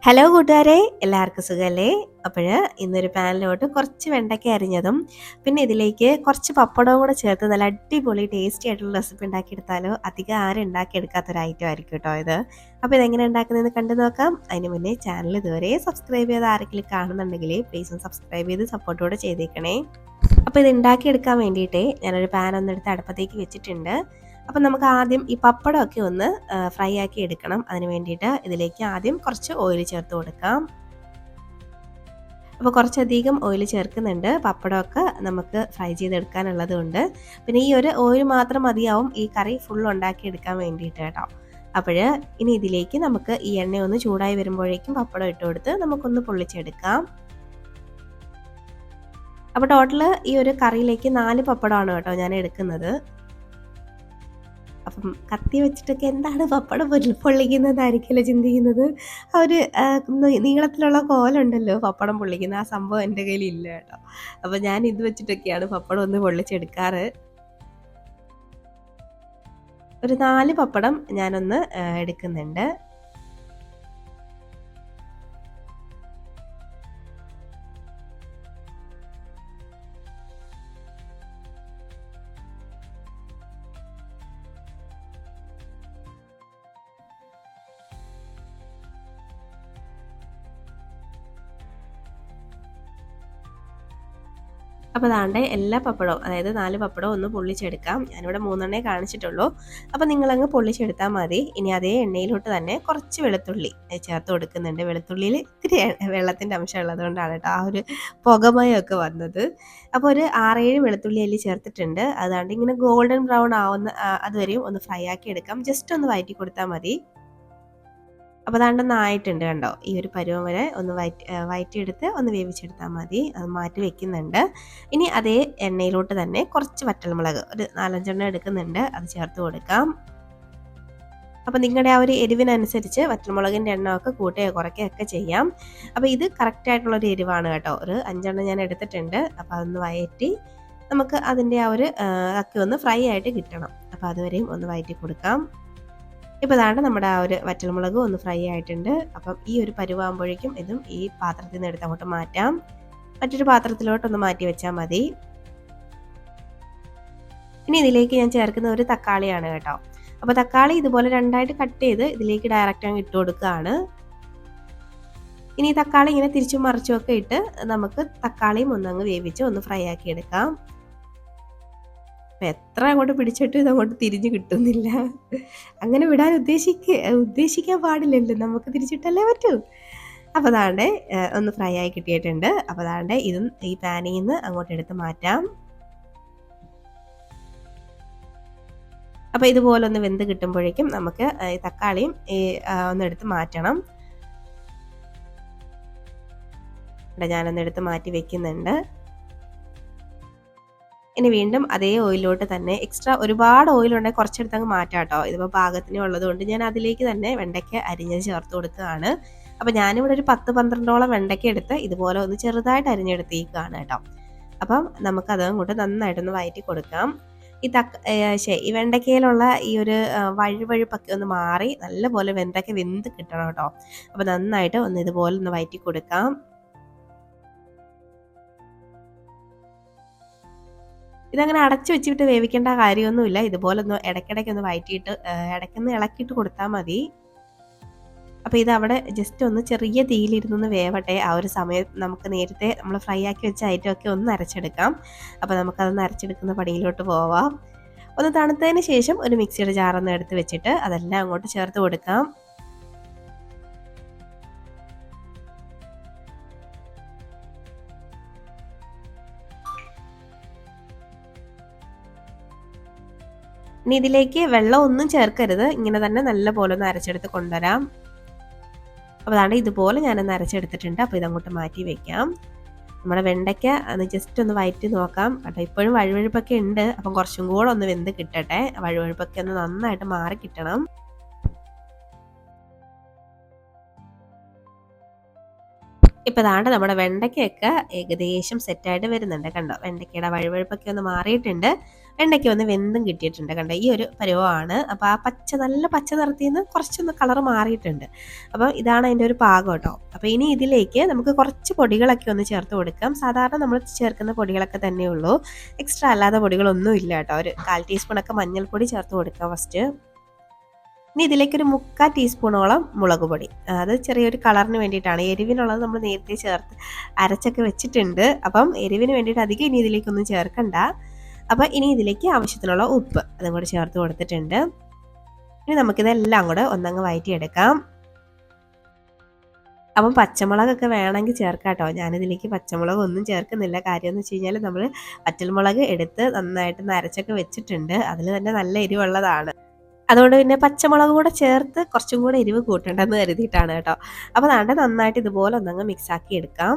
Hello കൂട്ടുകാരെ, എല്ലാവർക്കും സുഖമല്ലേ? അപ്പോൾ ഇന്നൊരു പാനിലോട്ട് കുറച്ച് വെണ്ടയ്ക്ക അരിഞ്ഞതും പിന്നെ ഇതിലേക്ക് കുറച്ച് പപ്പടവും കൂടെ ചേർത്ത് നല്ല അടിപൊളി ടേസ്റ്റി ആയിട്ടുള്ള റെസിപ്പി ഉണ്ടാക്കിയെടുത്താലോ അധികം ആരും ഉണ്ടാക്കിയെടുക്കാത്തൊരു ഐറ്റം ആയിരിക്കും കേട്ടോ ഇത്. അപ്പോൾ ഇതെങ്ങനെ ഉണ്ടാക്കുന്നതെന്ന് കണ്ടു നോക്കാം. അതിന് മുന്നേ ചാനൽ ഇതുവരെ സബ്സ്ക്രൈബ് ചെയ്ത് ആരെങ്കിലും കാണുന്നുണ്ടെങ്കിൽ പ്ലീസ് ഒന്ന് സബ്സ്ക്രൈബ് ചെയ്ത് സപ്പോർട്ടോടെ ചെയ്തേക്കണേ. അപ്പോൾ ഇത് ഉണ്ടാക്കിയെടുക്കാൻ വേണ്ടിയിട്ട് ഞാനൊരു പാൻ ഒന്നെടുത്ത് അടുപ്പത്തേക്ക് വെച്ചിട്ടുണ്ട്. അപ്പം നമുക്ക് ആദ്യം ഈ പപ്പടമൊക്കെ ഒന്ന് ഫ്രൈ ആക്കി എടുക്കണം. അതിന് വേണ്ടിയിട്ട് ഇതിലേക്ക് ആദ്യം കുറച്ച് ഓയിൽ ചേർത്ത് കൊടുക്കാം. അപ്പോൾ കുറച്ചധികം ഓയിൽ ചേർക്കുന്നുണ്ട്. പപ്പടമൊക്കെ നമുക്ക് ഫ്രൈ ചെയ്തെടുക്കാനുള്ളത് കൊണ്ട് പിന്നെ ഈ ഒരു ഓയിൽ മാത്രം മതിയാവും ഈ കറി ഫുൾ ഉണ്ടാക്കിയെടുക്കാൻ വേണ്ടിയിട്ട് കേട്ടോ. അപ്പോൾ ഇനി ഇതിലേക്ക് നമുക്ക് ഈ എണ്ണ ഒന്ന് ചൂടായി വരുമ്പോഴേക്കും പപ്പടം ഇട്ട് കൊടുത്ത് നമുക്കൊന്ന് പൊള്ളിച്ചെടുക്കാം. അപ്പോൾ ടോട്ടൽ ഈ ഒരു കറിയിലേക്ക് 4 പപ്പടമാണ് കേട്ടോ ഞാൻ എടുക്കുന്നത്. അപ്പം കത്തി വെച്ചിട്ടൊക്കെ എന്താണ് പപ്പടം പൊള്ളിക്കുന്നതായിരിക്കുമല്ലോ ചിന്തിക്കുന്നത്. ആ ഒരു നീളത്തിലുള്ള കോലുണ്ടല്ലോ പപ്പടം പൊള്ളിക്കുന്ന ആ സംഭവം എൻ്റെ കയ്യിൽ ഇല്ല കേട്ടോ. അപ്പോൾ ഞാൻ ഇത് വെച്ചിട്ടൊക്കെയാണ് പപ്പടം ഒന്ന് പൊള്ളിച്ചെടുക്കാറ്. ഒരു 4 പപ്പടം ഞാനൊന്ന് എടുക്കുന്നുണ്ട്. അപ്പോൾ ദാണ്ടെ എല്ലാ പപ്പടവും അതായത് 4 പപ്പടവും ഒന്ന് പൊള്ളിച്ചെടുക്കാം. ഞാനിവിടെ 3 കാണിച്ചിട്ടുള്ളൂ. അപ്പോൾ നിങ്ങളങ്ങ് പൊള്ളിച്ചെടുത്താൽ മതി. ഇനി അതേ എണ്ണയിലോട്ട് തന്നെ കുറച്ച് വെളുത്തുള്ളി ചേർത്ത് കൊടുക്കുന്നുണ്ട്. വെളുത്തുള്ളിയിൽ ഇത്തിരി വെള്ളത്തിൻ്റെ അംശം ഉള്ളതുകൊണ്ടാണ് കേട്ടോ ആ ഒരു പുകമയമൊക്കെ വന്നത്. അപ്പോൾ ഒരു 6-7 വെളുത്തുള്ളി അതിൽ ചേർത്തിട്ടുണ്ട്. അതാണ്ട് ഇങ്ങനെ ഗോൾഡൻ ബ്രൗൺ ആവുന്ന അതുവരെയും ഒന്ന് ഫ്രൈ ആക്കി എടുക്കാം. ജസ്റ്റ് ഒന്ന് വഴറ്റി കൊടുത്താൽ മതി. അപ്പോൾ അതാണ്ടൊന്ന് ആയിട്ടുണ്ട് കണ്ടോ. ഈ ഒരു പരുവം വരെ ഒന്ന് വഴറ്റിയെടുത്ത് ഒന്ന് വേവിച്ചെടുത്താൽ മതി. അത് മാറ്റി വെക്കുന്നുണ്ട്. ഇനി അതേ എണ്ണയിലോട്ട് തന്നെ കുറച്ച് വറ്റൽമുളക് ഒരു 4-5 എടുക്കുന്നുണ്ട്. അത് ചേർത്ത് കൊടുക്കാം. അപ്പോൾ നിങ്ങളുടെ ആ ഒരു എരിവിനനുസരിച്ച് വറ്റൽമുളകിൻ്റെ എണ്ണമൊക്കെ കൂട്ടുകയോ കുറയ്ക്കുകയൊക്കെ ചെയ്യാം. അപ്പോൾ ഇത് കറക്റ്റായിട്ടുള്ളൊരു എരിവാണ് കേട്ടോ. ഒരു 5 ഞാൻ എടുത്തിട്ടുണ്ട്. അപ്പോൾ അതൊന്ന് വഴറ്റി നമുക്ക് അതിൻ്റെ ആ ഒരു ഒക്കെ ഒന്ന് ഫ്രൈ ആയിട്ട് കിട്ടണം. അപ്പോൾ അതുവരെയും ഒന്ന് വഴറ്റി കൊടുക്കാം. ഇപ്പോൾ അതാണ് നമ്മുടെ ആ ഒരു വറ്റൽമുളക് ഒന്ന് ഫ്രൈ ആയിട്ടുണ്ട്. അപ്പം ഈ ഒരു പരുവാകുമ്പോഴേക്കും ഇതും ഈ പാത്രത്തിൽ നിന്ന് എടുത്ത് അങ്ങോട്ട് മാറ്റാം. മറ്റൊരു പാത്രത്തിലോട്ടൊന്ന് മാറ്റി വെച്ചാൽ മതി. ഇനി ഇതിലേക്ക് ഞാൻ ചേർക്കുന്ന ഒരു തക്കാളിയാണ് കേട്ടോ. അപ്പോൾ തക്കാളി ഇതുപോലെ 2ആയിട്ട് കട്ട് ചെയ്ത് ഇതിലേക്ക് ഡയറക്റ്റ് അങ്ങ് ഇട്ട് കൊടുക്കുകയാണ്. ഇനി ഈ തക്കാളി ഇങ്ങനെ തിരിച്ചും മറിച്ചും ഒക്കെ ഇട്ട് നമുക്ക് തക്കാളിയും ഒന്നങ്ങ് വേവിച്ച് ഒന്ന് ഫ്രൈ ആക്കി എടുക്കാം. എത്ര അങ്ങോട്ട് പിടിച്ചിട്ട് ഇതങ്ങോട്ട് തിരിഞ്ഞ് കിട്ടുന്നില്ല. അങ്ങനെ വിടാൻ ഉദ്ദേശിക്കാൻ പാടില്ലല്ലോ, നമുക്ക് തിരിച്ചിട്ടല്ലേ പറ്റൂ. അപ്പോൾ അതാണ്ട് ഒന്ന് ഫ്രൈ ആയി കിട്ടിയിട്ടുണ്ട്. അപ്പോൾ അതാണ്ട് ഇതും ഈ പാനിൽ നിന്ന് അങ്ങോട്ട് എടുത്ത് മാറ്റാം. അപ്പോൾ ഇതുപോലെ ഒന്ന് വെന്ത് കിട്ടുമ്പോഴേക്കും നമുക്ക് ഈ തക്കാളിയും ഒന്ന് എടുത്ത് മാറ്റണം. ഞാനൊന്ന് എടുത്ത് മാറ്റി വെക്കുന്നുണ്ട്. ഇനി വീണ്ടും അതേ ഓയിലോട്ട് തന്നെ എക്സ്ട്രാ ഒരുപാട് ഓയിലുണ്ടെങ്കിൽ കുറച്ചെടുത്ത് അങ്ങ് മാറ്റാം കേട്ടോ. ഇതിപ്പോൾ പാകത്തിന് ഉള്ളതുകൊണ്ട് ഞാൻ അതിലേക്ക് തന്നെ വെണ്ടയ്ക്ക അരിഞ്ഞത് ചേർത്ത് കൊടുക്കുകയാണ്. അപ്പോൾ ഞാനിവിടെ ഒരു 10-12ഓളം വെണ്ടയ്ക്ക എടുത്ത് ഇതുപോലെ ഒന്ന് ചെറുതായിട്ട് അരിഞ്ഞെടുത്തേക്കാണ് കേട്ടോ. അപ്പം നമുക്കത് അങ്ങോട്ട് നന്നായിട്ടൊന്ന് വഴറ്റി കൊടുക്കാം. ഈ വെണ്ടയ്ക്കയിലുള്ള ഈ ഒരു വഴുവഴുപ്പൊക്കെ ഒന്ന് മാറി നല്ലപോലെ വെണ്ടയ്ക്ക വെന്ത് കിട്ടണം കേട്ടോ. അപ്പോൾ നന്നായിട്ട് ഒന്ന് ഇതുപോലെ ഒന്ന് വഴറ്റി കൊടുക്കാം. ഇതങ്ങനെ അടച്ചു വെച്ചിട്ട് വേവിക്കേണ്ട കാര്യമൊന്നുമില്ല. ഇതുപോലെ ഒന്ന് ഇടയ്ക്കിടയ്ക്ക് ഒന്ന് വഴറ്റിയിട്ട് ഇടയ്ക്കൊന്ന് ഇളക്കിയിട്ട് കൊടുത്താൽ മതി. അപ്പോൾ ഇതവിടെ ജസ്റ്റ് ഒന്ന് ചെറിയ തീയിലിരുന്നൊന്ന് വേവട്ടെ. ആ ഒരു സമയം നമുക്ക് നേരത്തെ നമ്മൾ ഫ്രൈ ആക്കി വെച്ച ഐറ്റമൊക്കെ ഒന്ന് അരച്ചെടുക്കാം. അപ്പോൾ നമുക്കതൊന്ന് അരച്ചെടുക്കുന്ന പണിയിലോട്ട് പോവാം. ഒന്ന് തണുത്തതിന് ശേഷം ഒരു മിക്സിയുടെ ജാറൊന്ന് എടുത്ത് വെച്ചിട്ട് അതെല്ലാം അങ്ങോട്ട് ചേർത്ത് കൊടുക്കാം. ഇനി ഇതിലേക്ക് വെള്ളം ഒന്നും ചേർക്കരുത്. ഇങ്ങനെ തന്നെ നല്ല പോലെ ഒന്ന് അരച്ചെടുത്ത് കൊണ്ടുവരാം. അപ്പോൾ അതാണ് ഇതുപോലെ ഞാനൊന്ന് അരച്ചെടുത്തിട്ടുണ്ട്. അപ്പോൾ ഇതങ്ങോട്ട് മാറ്റി വെക്കാം. നമ്മുടെ വെണ്ടയ്ക്ക ഒന്ന് ജസ്റ്റ് ഒന്ന് വഴറ്റി നോക്കാം കേട്ടോ. ഇപ്പോഴും വഴുവഴുപ്പൊക്കെ ഉണ്ട്. അപ്പം കുറച്ചും കൂടെ ഒന്ന് വെന്ത് കിട്ടട്ടെ. വഴുവഴുപ്പൊക്കെ ഒന്ന് നന്നായിട്ട് മാറി കിട്ടണം. ഇപ്പോൾ ദാണ്ട് നമ്മുടെ വെണ്ടയ്ക്കയൊക്കെ ഏകദേശം സെറ്റായിട്ട് വരുന്നുണ്ട് കണ്ടോ. വെണ്ടയ്ക്കയുടെ വഴുവഴുപ്പൊക്കെ ഒന്ന് മാറിയിട്ടുണ്ട്. വെണ്ടയ്ക്ക ഒന്ന് വെന്തും കിട്ടിയിട്ടുണ്ട് കണ്ടോ, ഈ ഒരു പരുവമാണ്. അപ്പോൾ ആ നല്ല പച്ച നിറത്തിൽ നിന്ന് കുറച്ചൊന്ന് കളർ മാറിയിട്ടുണ്ട്. അപ്പോൾ ഇതാണ് അതിൻ്റെ ഒരു പാകം കേട്ടോ. അപ്പോൾ ഇനി ഇതിലേക്ക് നമുക്ക് കുറച്ച് പൊടികളൊക്കെ ഒന്ന് ചേർത്ത് കൊടുക്കാം. സാധാരണ നമ്മൾ ചേർക്കുന്ന പൊടികളൊക്കെ തന്നെയുള്ളൂ, എക്സ്ട്രാ അല്ലാത്ത പൊടികളൊന്നും ഇല്ല കേട്ടോ. ഒരു 1/4 ടീസ്പൂണൊക്കെ മഞ്ഞൾപ്പൊടി ചേർത്ത് കൊടുക്കാം ഫസ്റ്റ്. ഇനി ഇതിലേക്ക് ഒരു 3/4 ടീസ്പൂണോളം മുളക് പൊടി, അത് ചെറിയൊരു കളറിന് വേണ്ടിയിട്ടാണ്. എരിവിനുള്ളത് നമ്മൾ നേരത്തെ ചേർത്ത് അരച്ചൊക്കെ വെച്ചിട്ടുണ്ട്. അപ്പം എരിവിന് വേണ്ടിയിട്ട് അധികം ഇനി ഇതിലേക്കൊന്നും ചേർക്കണ്ട. അപ്പം ഇനി ഇതിലേക്ക് ആവശ്യത്തിനുള്ള ഉപ്പ് അതും കൂടെ ചേർത്ത് കൊടുത്തിട്ടുണ്ട്. ഇനി നമുക്കിതെല്ലാം കൂടെ ഒന്നങ്ങ് വഴറ്റിയെടുക്കാം. അപ്പം പച്ചമുളകൊക്കെ വേണമെങ്കിൽ ചേർക്കാം കേട്ടോ. ഞാനിതിലേക്ക് പച്ചമുളക് ഒന്നും ചേർക്കുന്നില്ല. കാര്യം എന്ന് വെച്ച് കഴിഞ്ഞാൽ നമ്മൾ വറ്റൽമുളക് എടുത്ത് നന്നായിട്ട് നരച്ചൊക്കെ വെച്ചിട്ടുണ്ട്, അതിൽ തന്നെ നല്ല എരിവുള്ളതാണ്. അതുകൊണ്ട് പിന്നെ പച്ചമുളക് കൂടെ ചേർത്ത് കുറച്ചും കൂടെ എരിവ് കൂട്ടണ്ടെന്ന് കരുതിയിട്ടാണ് കേട്ടോ. അപ്പോൾ അതാണ്ട് നന്നായിട്ട് ഇതുപോലെ ഒന്നങ്ങ് മിക്സാക്കി എടുക്കാം.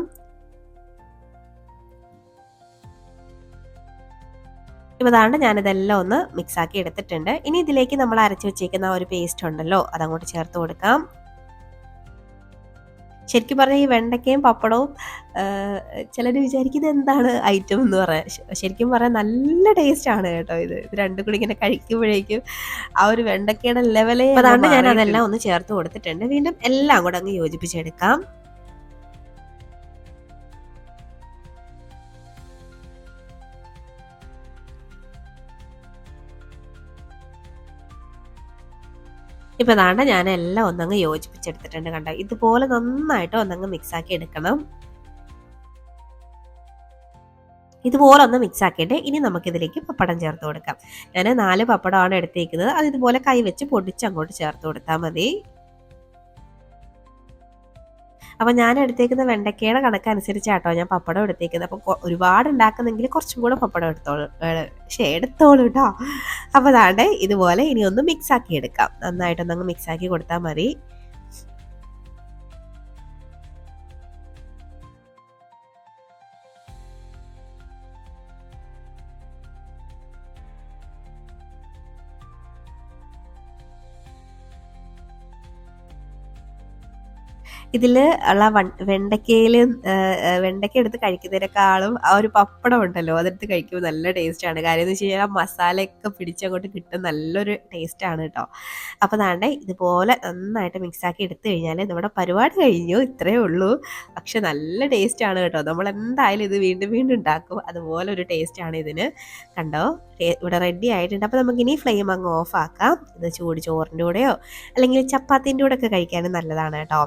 ഇപ്പോൾ അതാണ്ട് ഞാനിതെല്ലാം ഒന്ന് മിക്സാക്കി എടുത്തിട്ടുണ്ട്. ഇനി ഇതിലേക്ക് നമ്മൾ അരച്ച് വെച്ചേക്കുന്ന ഒരു പേസ്റ്റ് ഉണ്ടല്ലോ, അതങ്ങോട്ട് ചേർത്ത് കൊടുക്കാം. ശരിക്കും പറഞ്ഞാൽ ഈ വെണ്ടയ്ക്കയും പപ്പടവും ചിലർ വിചാരിക്കുന്നത് എന്താണ് ഐറ്റം എന്ന് പറയാൻ, ശരിക്കും പറയാൻ നല്ല ടേസ്റ്റ് ആണ് കേട്ടോ. ഇത് രണ്ടും കൂടി ഇങ്ങനെ കഴിക്കുമ്പോഴേക്കും ആ ഒരു വെണ്ടയ്ക്കയുടെ ലെവലേ. അതാണ് ഞാൻ അതെല്ലാം ഒന്ന് ചേർത്ത് കൊടുത്തിട്ടുണ്ട്. വീണ്ടും എല്ലാം കൂടെ അങ്ങ് യോജിപ്പിച്ചെടുക്കാം. ഇപ്പം അതാണ്ട് ഞാൻ എല്ലാം ഒന്നങ്ങ് യോജിപ്പിച്ചെടുത്തിട്ടുണ്ട് കണ്ടോ. ഇതുപോലെ നന്നായിട്ട് ഒന്നങ്ങ് മിക്സാക്കി എടുക്കണം. ഇതുപോലെ ഒന്ന് മിക്സ് ആക്കിയിട്ട് ഇനി നമുക്കിതിലേക്ക് പപ്പടം ചേർത്ത് കൊടുക്കാം. ഞാൻ 4 പപ്പടമാണ് എടുത്തേക്കുന്നത്. അത് ഇതുപോലെ കൈ വെച്ച് പൊടിച്ച് അങ്ങോട്ട് ചേർത്ത് കൊടുത്താൽ മതി. അപ്പം ഞാൻ എടുത്തേക്കുന്ന വെണ്ടയ്ക്കയുടെ കണക്കനുസരിച്ചാട്ടോ ഞാൻ പപ്പടം എടുത്തേക്കുന്നത്. അപ്പം ഒരുപാട് ഉണ്ടാക്കുന്നെങ്കിൽ കുറച്ചും കൂടെ പപ്പടം എടുത്തോളൂ കേട്ടോ. അപ്പോൾ അതാണ്ട് ഇതുപോലെ ഇനി ഒന്ന് മിക്സ് ആക്കി എടുക്കാം. നന്നായിട്ടൊന്നങ്ങ് മിക്സ് ആക്കി കൊടുത്താൽ മതി. ഇതിൽ ഉള്ള വെണ്ടയ്ക്കയിൽ വെണ്ടയ്ക്ക എടുത്ത് കഴിക്കുന്നതിനേക്കാളും ആ ഒരു പപ്പടം ഉണ്ടല്ലോ അതെടുത്ത് കഴിക്കുമ്പോൾ നല്ല ടേസ്റ്റാണ്. കാര്യം എന്ന് വെച്ച് കഴിഞ്ഞാൽ ആ മസാലയൊക്കെ പിടിച്ചങ്ങോട്ട് കിട്ടും, നല്ലൊരു ടേസ്റ്റാണ് കേട്ടോ. അപ്പോൾ അതാണ്ട് ഇതുപോലെ നന്നായിട്ട് മിക്സാക്കി എടുത്തു കഴിഞ്ഞാൽ നമ്മുടെ പരിപാടി കഴിഞ്ഞു. ഇത്രയേ ഉള്ളൂ. പക്ഷെ നല്ല ടേസ്റ്റാണ് കേട്ടോ. നമ്മൾ എന്തായാലും ഇത് വീണ്ടും വീണ്ടും ഉണ്ടാക്കും. അതുപോലെ ഒരു ടേസ്റ്റാണ് ഇതിന്. കണ്ടോ, ഇവിടെ റെഡി ആയിട്ടുണ്ട്. അപ്പോൾ നമുക്കിനി ഫ്ലെയിം അങ്ങ് ഓഫ് ആക്കാം. ഇത് ചൂട് ചോറിൻ്റെ കൂടെയോ അല്ലെങ്കിൽ ചപ്പാത്തിൻ്റെ കൂടെ ഒക്കെ കഴിക്കാനും നല്ലതാണ് കേട്ടോ.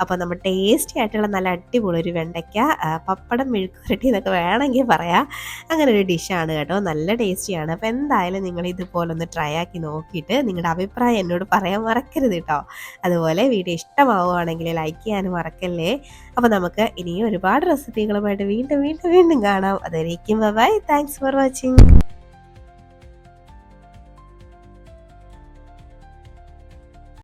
അപ്പോൾ നമ്മൾ ടേസ്റ്റി ആയിട്ടുള്ള നല്ല അടിപൊളി ഒരു വെണ്ടയ്ക്ക പപ്പടം മെഴുക്കുവരട്ടി എന്നൊക്കെ വേണമെങ്കിൽ പറയാം. അങ്ങനെ ഒരു ഡിഷാണ് കേട്ടോ, നല്ല ടേസ്റ്റിയാണ്. അപ്പോൾ എന്തായാലും നിങ്ങൾ ഇതുപോലെ ഒന്ന് ട്രൈ ആക്കി നോക്കിയിട്ട് നിങ്ങളുടെ അഭിപ്രായം എന്നോട് പറയാൻ മറക്കരുത് കേട്ടോ. അതുപോലെ വീഡിയോ ഇഷ്ടമാവുകയാണെങ്കിൽ ലൈക്ക് ചെയ്യാനും മറക്കല്ലേ. അപ്പോൾ നമുക്ക് ഇനിയും ഒരുപാട് റെസിപ്പികളുമായിട്ട് വീണ്ടും വീണ്ടും വീണ്ടും കാണാം. അതുവരേക്കും ബൈ, താങ്ക്സ് ഫോർ വാച്ചിങ്.